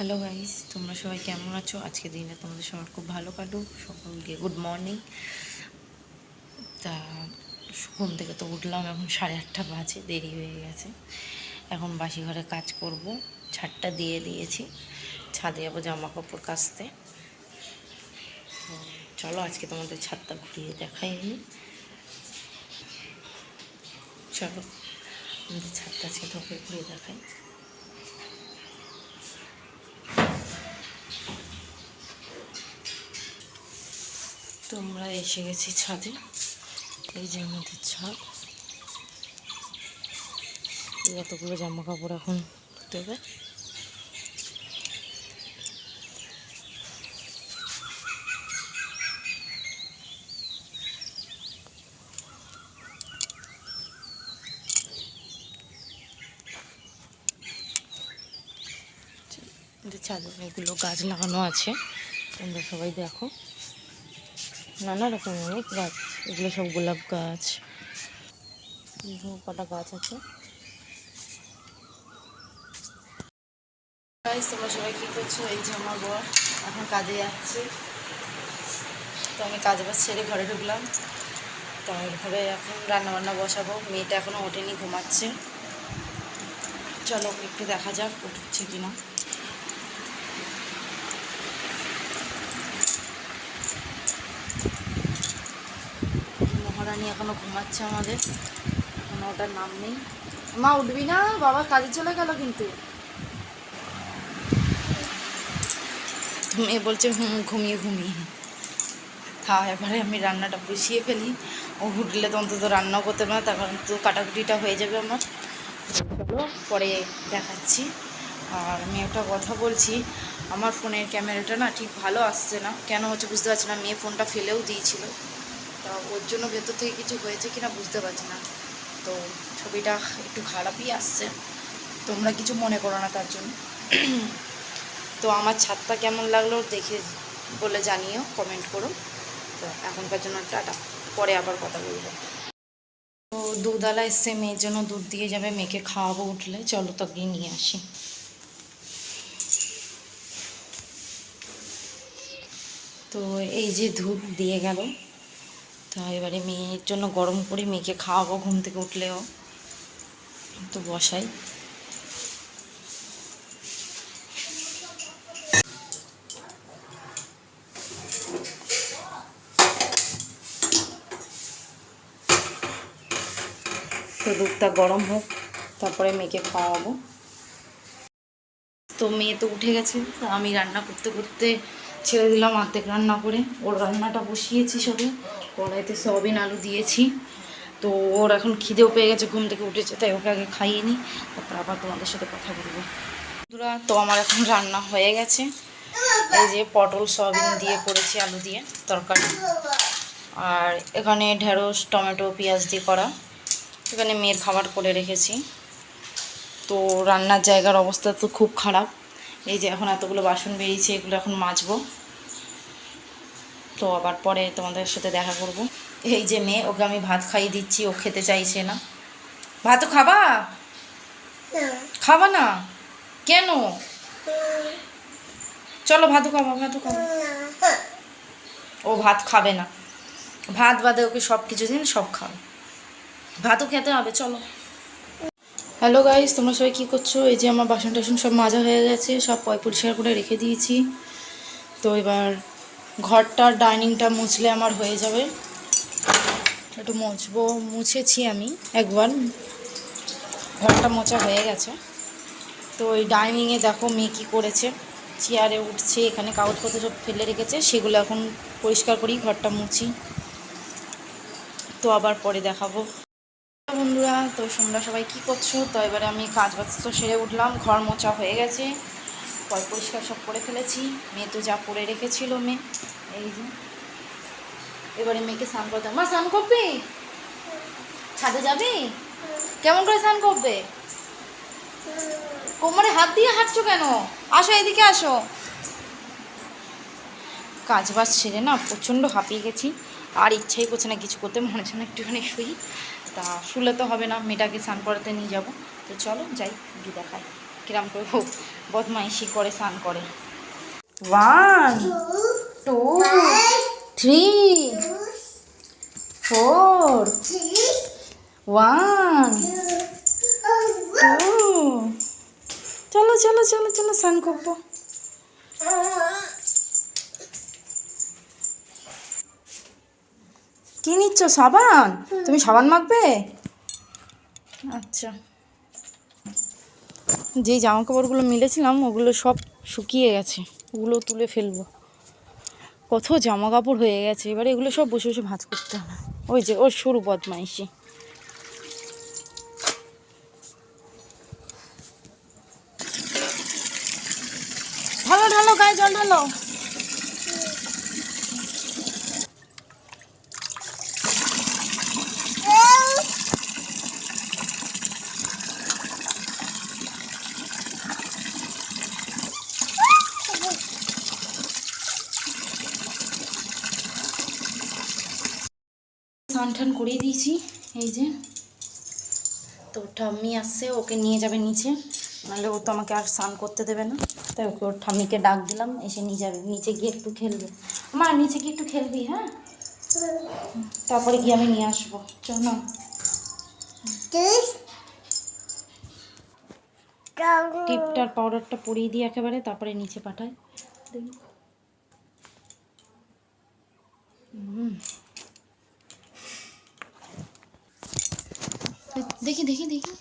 Hello guys, তোমরা সবাই কেমন আছো? আজকে দিনে তোমাদের সবার খুব ভালো কাটুক। সকলকে গুড মর্নিং। তা ঘুম থেকে তো উঠলাম, এখন 8:30 বাজে, দেরি হয়ে গেছে। এখন বাসি ঘরে কাজ করব। ছাদটা দিয়ে দিয়েছি, ছাদে যাবো জামা কাপড় কাচতে। তো চলো আজকে তোমাদের ছাদটা ঘুরিয়ে দেখাই আমি। চলো আমাদের ছাদটা আজকে তোকে ঘুরিয়ে দেখাই। তো আমরা এসে গেছি ছাদে। এই যে আমাদের ছাদ। এতগুলো জামা কাপড় এখন ধুতে হবে। ছাদে অনেকগুলো গাছ লাগানো আছে, তোমরা সবাই দেখো। নানা রকম অনেক গাছ, এগুলো সব গোলাপ গাছ, কটা গাছ আছে। তোমরা সবাই কী করছো? এই যে আমার বর এখন কাজে যাচ্ছে। তো আমি কাজে বাজ ছেড়ে ঘরে ঢুকলাম। তো ঘরে এখন রান্নাবান্না বসাবো। মেয়েটা এখনও ওঠেনি, ঘুমাচ্ছে। চলো একটু দেখা যাক উঠছে কিনা। মহারানী এখনও ঘুমাচ্ছে আমাদের, এখনও ওটার নাম নেই। মা উঠবি না? বাবা কাজে চলে গেল কিন্তু। মেয়ে বলছে ঘুমিয়ে ঘুমিয়ে। এবারে আমি রান্নাটা বসিয়ে ফেলি। ও উঠলে তো অন্তত রান্নাও করতে পারে না, তার কারণ তো কাটাকুটিটা হয়ে যাবে আমার। চলো পরে দেখাচ্ছি। আর আমি একটা কথা বলছি, আমার ফোনের ক্যামেরাটা না ঠিক ভালো আসছে না, কেন হচ্ছে বুঝতে পারছি না। মেয়ে ফোনটা ফেলেও দিয়েছিল, তা ওর জন্য ভেতর থেকে কিছু হয়েছে কিনা বুঝতে পারছি না। তো ছবিটা একটু খারাপই আসছে, তোমরা কিছু মনে করো না তার জন্য। তো আমার ছাদটা কেমন লাগলো দেখে বলে জানিও, কমেন্ট করো। তো এখনকার জন্য টাটা, পরে আবার কথা বলবো। তো দুধওয়ালা এসছে, মেয়ের জন্য দুধ দিয়ে যাবে, মেয়েকে খাওয়াবো উঠলে। চলো তো গিয়ে নিয়ে আসি। তো এই যে দুধ দিয়ে গেল। তো এবারে মেয়ের জন্য গরম করে মেয়েকে খাওয়াবো ঘুম থেকে উঠলেও। তো বসাই। তো দুধটা গরম হোক, তারপরে মেয়েকে খাওয়াবো। তো মেয়ে তো উঠে গেছে, তো আমি রান্না করতে করতে ছেড়ে দিলাম অর্ধেক রান্না করে। ওর রান্নাটা বসিয়েছি সবে, কড়াইতে সয়াবিন আলু দিয়েছি। তো ওর এখন খিদেও পেয়ে গেছে, ঘুম থেকে উঠেছে, তাই ওকে আগে খাইয়ে নিই, তারপর আবার তোমাদের সাথে কথা বলবো। বন্ধুরা, তো আমার এখন রান্না হয়ে গেছে। এই যে পটল সয়াবিন দিয়ে করেছি, আলু দিয়ে তরকারি। আর এখানে ঢেঁড়স টমেটো পেঁয়াজ দিয়ে করা। এখানে মেয়ের খাবার করে রেখেছি। তো রান্নার জায়গার অবস্থা তো খুব খারাপ। এই যে এখন এতগুলো বাসন বেরিয়েছে, এগুলো এখন মাজবো। তো আবার পরে তোমাদের সাথে দেখা করব। এই যে মেয়ে, ওকে আমি ভাত খাইয়ে দিচ্ছি, ও খেতে চাইছে না। ভাতও খাবা? খাবা না কেন? চলো ভাতও খাবা, ভাতও খাবা। ও ভাত খাবে না, ভাত বাদে ওকে সব কিছু দিন সব খাবে, ভাতও খেতে হবে। চলো। হ্যালো গাইস, তোমরা সবাই কী করছো? এই যে আমার বাসন টাসন সব মাজা হয়ে গেছে, সব পরিষ্কার করে রেখে দিয়েছি। তো এবার ঘরটার ডাইনিংটা মুছলে আমার হয়ে যাবে। একটু মুছবো, মুছেছি আমি একবার, ঘরটা মোছা হয়ে গেছে। তো ওই ডাইনিংয়ে দেখো মেয়ে কী করেছে, চেয়ারে উঠছে, এখানে কাগজপত্র সব ফেলে রেখেছে, সেগুলো এখন পরিষ্কার করি, ঘরটা মুছি। তো আবার পরে দেখাবো। বন্ধুরা, তো তোমরা সবাই কী করছো? তো এবারে আমি কাজ বাজ তো সেরে উঠলাম, ঘর মোছা হয়ে গেছে, পরিষ্কার সব করে ফেলেছি। মেয়ে তো যা পরে রেখেছিল মেয়ে, এই যে এবারে মেয়েকে স্নান করতে। মা স্নান করবি? ছাদে যাবি? কেমন করে স্নান করবে? কোমরে হাত দিয়ে হাঁটছো কেন? আসো এদিকে আসো। কাজ বাজ সেরে না প্রচণ্ড হাঁপিয়ে গেছি, আর ইচ্ছাই করছে না কিছু করতে, মনে হচ্ছে না একটুখানি শুই। তা শুলে তো হবে না, মেয়েটাকে স্নান করাতে নিয়ে যাবো। তো চলো যাই, গিয়ে দেখাই কিরম করে হোক বদমাইশি করে স্নান করে। 1 2 3 4 1 2 চলো চলো চলো চলো স্নান করবো। কি নিচ্ছ? সাবান? তুমি সাবান মাখবে? আচ্ছা। যে জামা কাপড়গুলো মিলেছিলাম ওগুলো সব শুকিয়ে গেছে, ওগুলো তুলে ফেলবো। কত জামা কাপড় হয়ে গেছে, এবারে এগুলো সব বসে বসে ভাঁজ করতে হবে। ওই যে ওর শুরু বদমাইশি। ঢালো ঢালো, গায়ে জল ঢালো। স্নান টান করিয়ে দিয়েছি। এই যে তো ঠাম্মি আসছে, ওকে নিয়ে যাবে নিচে, নাহলে ও তো আমাকে আর স্নান করতে দেবে না। তাই ওকে ওর ঠাম্মিকে ডাক দিলাম, এসে নিয়ে যাবে নিচে, গিয়ে একটু খেলবে। মা নিচে গিয়ে একটু খেলবি, হ্যাঁ? তারপরে গিয়ে আমি নিয়ে আসবো। চলো টিপটার পাউডারটা পরিয়ে দিই একেবারে, তারপরে নিচে পাঠায়। দেখি দেখি দেখি।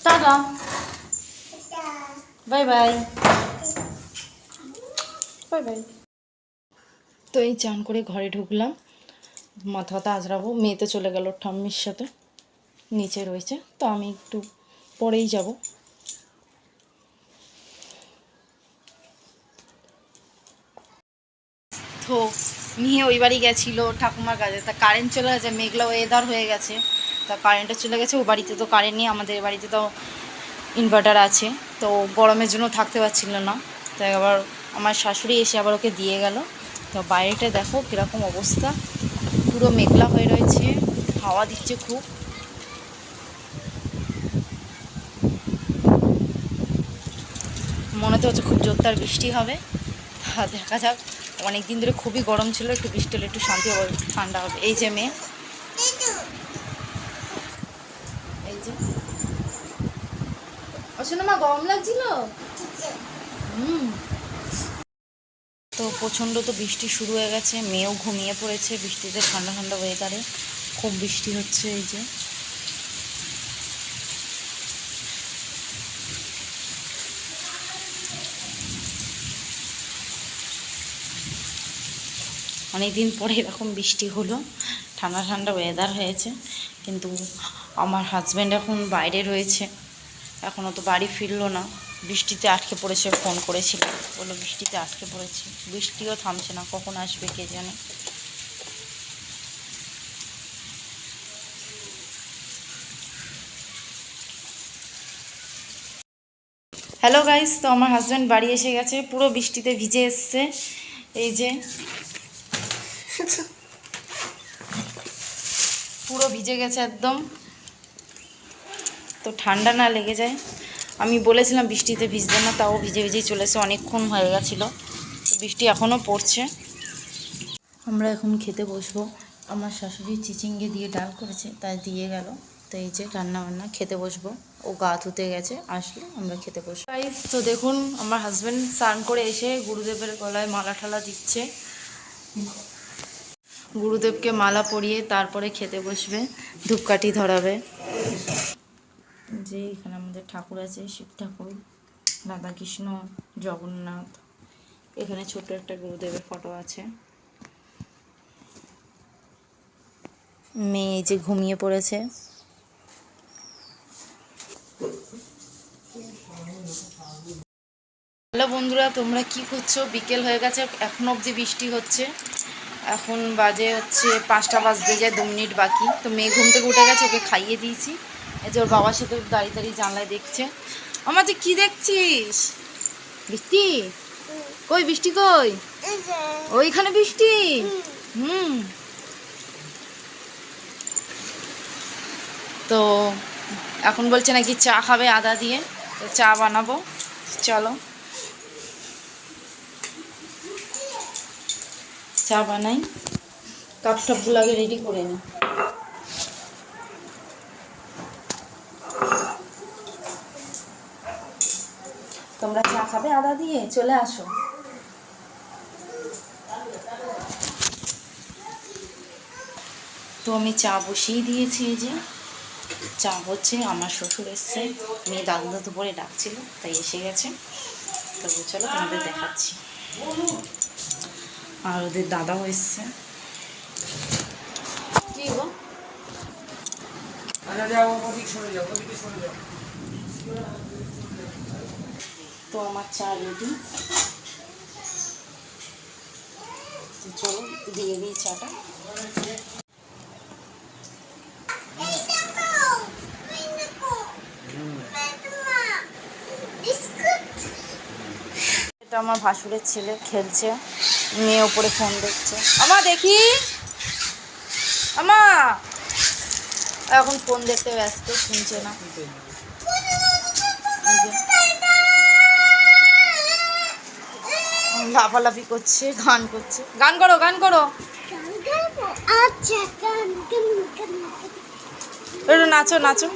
Tata, bye bye, bye bye. তো এই চান করে ঘরে ঢুকলাম, মাথাটা আজরাবো। মেয়ে তো চলে গেল ঠাম্মির সাথে, নিচে রয়েছে, তো আমি একটু পরেই যাব। তো মেয়ে ওই বাড়ি গেছিলো ঠাকুমার কাছে, তা কারেন্ট চলে গেছে, মেঘলা ওয়েদার হয়ে গেছে, তা কারেন্টটা চলে গেছে। ও বাড়িতে তো কারেন্ট নেই, আমাদের বাড়িতে তো ইনভার্টার আছে, তো গরমের জন্য থাকতে পারছিল না। তাই আবার আমার শাশুড়ি এসে আবার ওকে দিয়ে গেল। তো বাইরেটা দেখো কীরকম অবস্থা, পুরো মেঘলা হয়ে রয়েছে, হাওয়া দিচ্ছে খুব। মনে তো হচ্ছে খুব জোরদার বৃষ্টি হবে, তা দেখা যাক। অনেক দিন ধরে খুবই গরম ছিল, একটু বৃষ্টি হলে একটু শান্তি হবে, ঠান্ডা হবে। এই যে মেয়ে, এই যে শোনো মা, গরম লাগছিল। তো প্রচণ্ড তো বৃষ্টি শুরু হয়ে গেছে, মেয়েও ঘুমিয়ে পড়েছে বৃষ্টিতে, ঠান্ডা ঠান্ডা ওয়েদারে খুব বৃষ্টি হচ্ছে। এই যে অনেক দিন পরে এরকম বৃষ্টি হলো, ঠান্ডা ঠান্ডা ওয়েদার হয়েছে। কিন্তু আমার হাজব্যান্ড এখন বাইরে রয়েছে, এখনও তো বাড়ি ফিরলো না, বৃষ্টিতে আটকে পড়েছে। ফোন করেছিল, বললো বৃষ্টিতে আটকে পড়েছে, বৃষ্টিও থামছে না, কখন আসবে কে জানে। হ্যালো গাইস, তো আমার হাজব্যান্ড বাড়ি এসে গেছে, পুরো বৃষ্টিতে ভিজে এসছে। এই যে পুরো ভিজে গেছে একদম, তো ঠান্ডা না লেগে যায়। আমি বলেছিলাম বৃষ্টিতে ভিজবে না, তাও ভিজে ভিজেই চলেছে, অনেকক্ষণ হয়ে গেছিলো। তো বৃষ্টি এখনও পড়ছে। আমরা এখন খেতে বসবো। আমার শাশুড়ি চিচিঙ্গে দিয়ে ডাল করেছে, তাই দিয়ে গেল। তো এই যে রান্না বান্না, খেতে বসবো। ও গা ধুতে গেছে, আসলে আমরা খেতে বসবো। গাইস, তো দেখুন আমার হাজব্যান্ড স্নান করে এসে গুরুদেবের গলায় মালা ঠালা দিচ্ছে, গুরুদেবকে মালা পরিয়ে তারপরে খেতে বসবে, ধূপকাঠি ধরাবে। যে এখানে আমাদের ঠাকুর আছে, শিব ঠাকুর, রাধাকৃষ্ণ, জগন্নাথ, এখানে ছোট একটা গুরুদেবের ফটো আছে। মেয়ে যে ঘুমিয়ে পড়েছে। হ্যালো বন্ধুরা, তোমরা কি করছো? বিকেল হয়ে গেছে, এখনো অবধি বৃষ্টি হচ্ছে। এখন বাজে হচ্ছে 5টা বাজতে যায় 2 মিনিট বাকি। তো মেয়ে ঘুম থেকে উঠে গেছে, ওকে খাইয়ে দিয়েছি। এই যে ওর বাবার সাথে দাঁড়িয়ে দাঁড়িয়ে জানলায় দেখছে। আমার যে কি দেখছিস? বৃষ্টি? কই বৃষ্টি কই? ওইখানে বৃষ্টি। তো এখন বলছে নাকি চা খাবে আদা দিয়ে, তো চা বানাবো। চলো চা বানাই, কাপ টাপগুলো আগে রেডি করে নিই। তোমরা চা খাবে আদা দিয়ে, চলে আসো। তো আমি চা বসিয়ে দিয়েছি, এই যে চা হচ্ছে। আমার শ্বশুর এসছে, মেয়ে দাদু দাদু পরে ডাকছিল, তাই এসে গেছে। তো চলো তোমাদের দেখাচ্ছি। আর ওদের দাদাও এসছে। কি গো, তো আমার চা রেডি। তো চলো দিয়ে দিই চাটা। এটা আমার ভাসুরের ছেলে খেলছে, মেয়ে ওপরে ফোন দেখছে। আমা দেখি, আমা এখন ফোন দেখতে ব্যস্ত, শুনছে না। লাফালাফি করছে, গান করছে। গান করো, গান করো, একটু নাচো নাচো।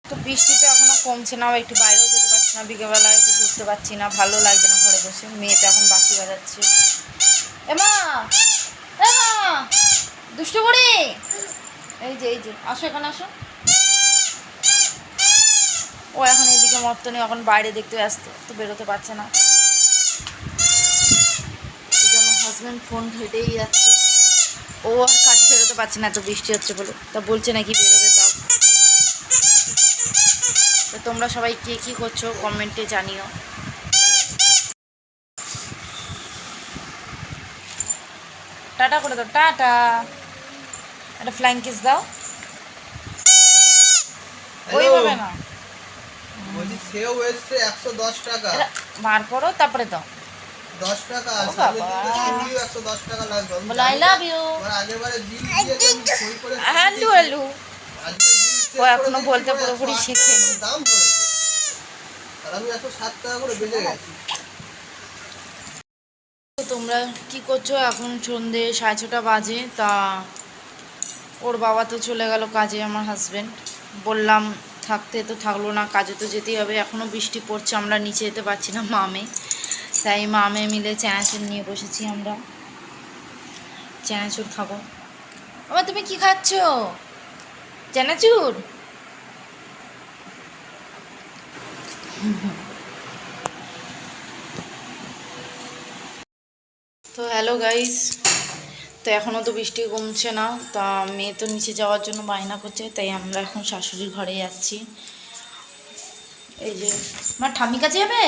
তো বৃষ্টি তো এখনো কমছে না, একটু বাইরেও যেতে পারছি না, বিকেলবেলা একটু ঘুরতে পারছি না, ভালো লাগছে না ঘরে বসে। মেয়ে তো এখন বাঁশি বাজাচ্ছে। এমা এমা দুষ্টু করি, এই যে আসো, এখানে আসো। ও এখন এদিকে মত নেই, এখন বাইরে দেখতে ব্যস্ত, তো বেরোতে পারছে না। আমার হাজব্যান্ড ফোন ঘেটেই যাচ্ছে, ও আর কাজ বেরোতে পারছে না, এত বৃষ্টি হচ্ছে বলে। তা বলছে নাকি বেরোবে, তাও। তো তোমরা সবাই কে কী করছো কমেন্টে জানিও। টাটা করে দাও, টাটা। একটা ফ্লাইং কিস দাও। ওইভাবে না, বলছি সেও এসছে 110 টাকা। বার করো তারপরে দাও। 10 টাকা আর 110 টাকা লাগবে। বলো আই লাভ ইউ। আর আগেরবারে বিল দিয়েছি আমি সই করে। হ্যালু হ্যালু। আজকে বিল ও এখনো বলতে পুরোপুরি শিখেনি। দাম পড়েছে, আর আমি 107 টাকা করে বেঁচে গেছি। তোমরা কি করছো? এখন সন্ধ্যে 6:30 বাজে। তা ওর বাবা তো চলে গেল কাজে, আমার হাজব্যান্ড। বললাম থাকতে, তো থাকলো না, কাজে তো যেতেই হবে। এখনও বৃষ্টি পড়ছে, আমরা নিচে যেতে পারছি না মামে, তাই মামে মিলে চানাচুর নিয়ে বসেছি আমরা। চানাচুর খাবো। আবার তুমি কি খাচ্ছ? চানাচুর? তো হ্যালো গাইস, তো এখনও তো বৃষ্টি কমছে না। তা মেয়ে তো নিচে যাওয়ার জন্য বায়না করছে, তাই আমরা এখন শাশুড়ির ঘরে যাচ্ছি। এই যে আমার ঠাম্মি কাছে যাবে,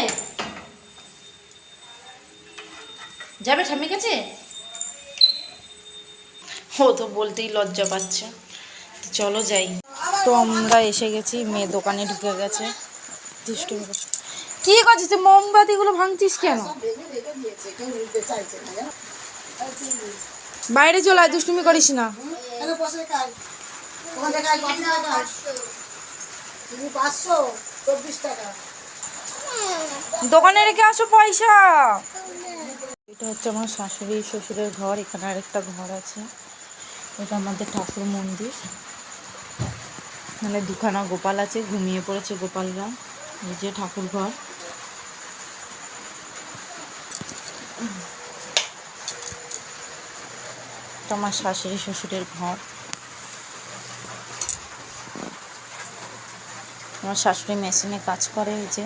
যাবে ঠাম্মি কাছে। ও তো বলতেই লজ্জা পাচ্ছে। তো চলো যাই। তো আমরা এসে গেছি, মেয়ে দোকানে ঢুকে গেছে। দুষ্টুমি করছে। কি করছিস তুই? মোমবাতিগুলো ভাঙছিস কেন? বাইরে চলে আয়, দুষ্টুমি করিস না। দোকানে রেখে আসো পয়সা। এটা হচ্ছে আমার শাশুড়ি শ্বশুরের ঘর। এখানে আরেকটা ঘর আছে, এটা আমাদের ঠাকুর মন্দির। মানে দুখানা গোপাল আছে, ঘুমিয়ে পড়েছে গোপালরা। এই যে ঠাকুর ঘর। এটা আমার শাশুড়ি শ্বশুরের ঘর। আমার শাশুড়ি মেশিনে কাজ করে। এই যে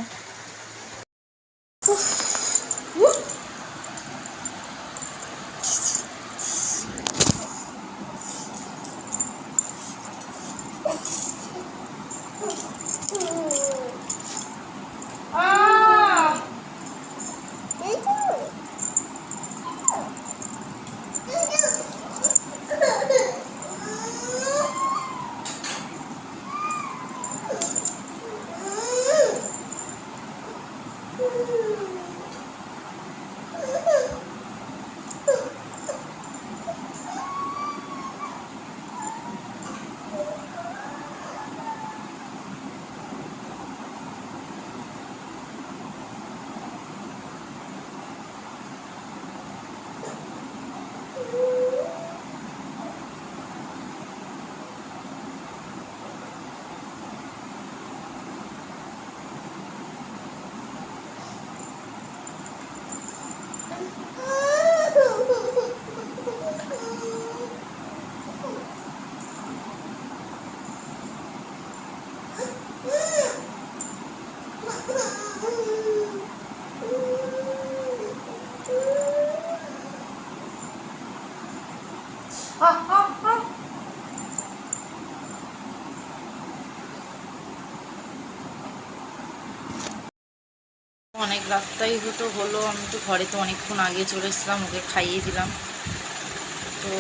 অনেক রাতটাই হলো, আমি তো ঘরে তো অনেকক্ষণ আগে চলে এসেছিলাম, ওকে খাইয়ে দিলাম। তো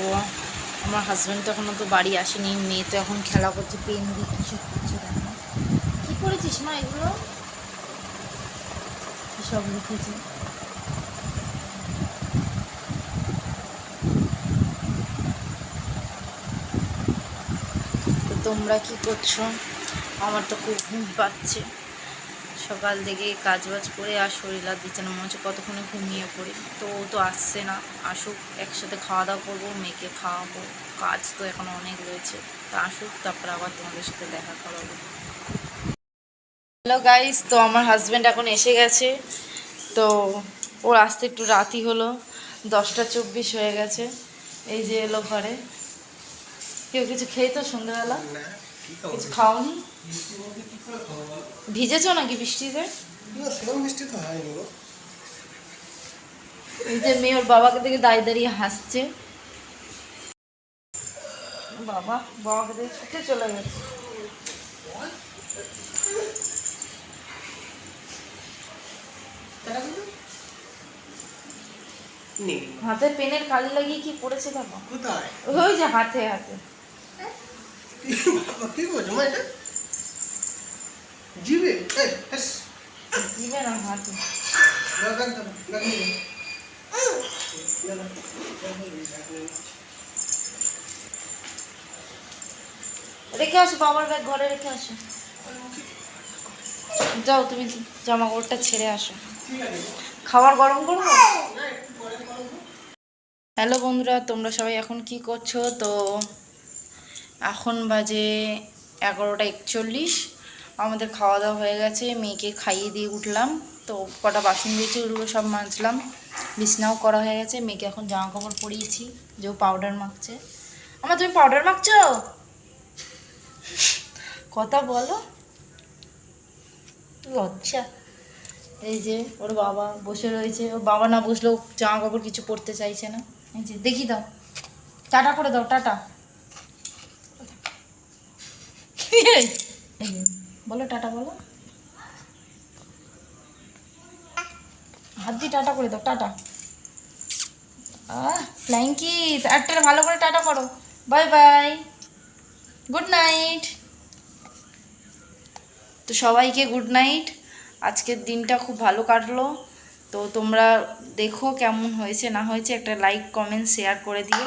আমার হাজব্যান্ড তো এখনও তো বাড়ি আসেনি, মেয়ে তো এখন খেলা করছে, পেন দিয়ে কিছু করছে। দেখো কী করেছিস মা, এগুলো সব লিখেছে। তো তোমরা কি করছো? আমার তো খুব ঘুম পাচ্ছে, সকাল থেকে কাজ বাজ করে আর শরীর আর দিচ্ছে না, মনে হচ্ছে কতক্ষণে ঘুমিয়ে পড়ি। তো ও তো আসছে না, আসুক একসাথে খাওয়া দাওয়া করবো, মেয়েকে খাওয়াবো, কাজ তো এখন অনেক রয়েছে। তো আসুক, তারপর আবার তোমাদের সাথে দেখা করাবো। হ্যালো গাইস, তো আমার হাজব্যান্ড এখন এসে গেছে। তো ওর আসতে একটু রাতই হলো, 10টা 24 হয়ে গেছে। এই যে এলো ঘরে। কেউ কিছু খেয়ে তো সন্ধ্যাবেলা কিছু খাওনি? ভিজেছো নাকি বৃষ্টিতে? এই যে মেয়ে ওর বাবাকে দেখে দাঁড়িয়ে দাঁড়িয়ে হাসছে। বাবাকে দেখে চলে গেছে। হাতে পেনের কালি লাগিয়ে কি পড়েছে দেখো, ওই যে হাতে হাতে। জিবে না হাতে। রেখে আসো, বাবার ব্যাগ ঘরে রেখে আসো। যাও তুমি জামা কাপড়টা ছেড়ে আসো, খাবার গরম করবো। হ্যালো বন্ধুরা, তোমরা সবাই এখন কি করছো? তো এখন বাজে 11টা 41। আমাদের খাওয়া দাওয়া হয়ে গেছে, মেয়েকে খাইয়ে দিয়ে উঠলাম। তো কটা বাসন দিয়েছি, ওগুলো সব মাজলাম, বিছনাও করা হয়ে গেছে। মেয়েকে এখন জামা কাপড় পরিয়েছি, যে পাউডার মাখছে। তুমি পাউডার মাখছো? কথা বলো, লজ্জা। এই যে ওর বাবা বসে রয়েছে, ওর বাবা না বসলেও জামা কাপড় কিছু পরতে চাইছে না। এই যে দেখি দাও, টাটা করে দাও, টাটা বলো, টাটা বলো, হাত দিয়ে টাটা করে দাও, টাটা। ফ্লাইং কিস, একটা ভালো করে টাটা করো, বাই বাই, গুড নাইট। তো সবাইকে গুড নাইট। আজকের দিনটা খুব ভালো কাটলো। তো তোমরা দেখো কেমন হয়েছে না হয়েছে, একটা লাইক কমেন্ট শেয়ার করে দিও।